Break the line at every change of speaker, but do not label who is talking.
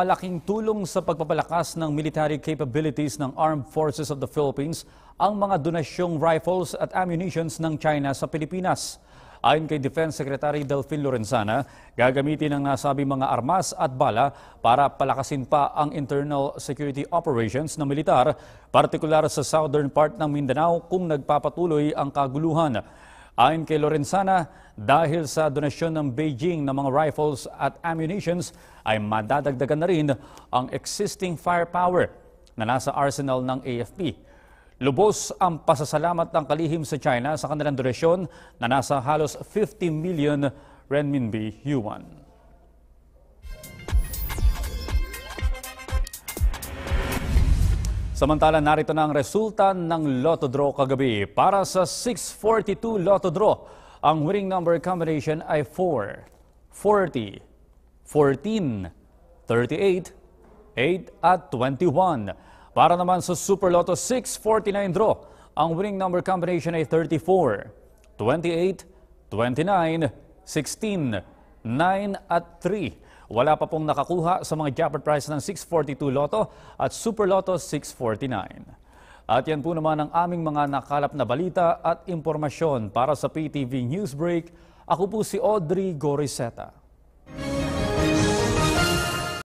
Malaking tulong sa pagpapalakas ng military capabilities ng Armed Forces of the Philippines ang mga donasyong rifles at ammunitions ng China sa Pilipinas. Ayon kay Defense Secretary Delfin Lorenzana, gagamitin ang nasabing mga armas at bala para palakasin pa ang internal security operations ng militar, partikular sa southern part ng Mindanao kung nagpapatuloy ang kaguluhan. Ayon kay Lorenzana, dahil sa donasyon ng Beijing ng mga rifles at ammunitions ay madadagdagan na rin ang existing firepower na nasa arsenal ng AFP. Lubos ang pasasalamat ng kalihim sa China sa kanilang donasyon na nasa halos 50 million renminbi yuan. Samantala, narito na ang resulta ng Lotto Draw kagabi. Para sa 642 Lotto Draw, ang winning number combination ay 4, 40, 14, 38, 8 at 21. Para naman sa Super Lotto 649 Draw, ang winning number combination ay 34, 28, 29, 16, 9 at 3. Wala pa pong nakakuha sa mga jackpot prize ng 642 Lotto at Super Lotto 649. At yan po naman ang aming mga nakalap na balita at impormasyon para sa PTV Newsbreak. Ako po si Audrey Goriseta.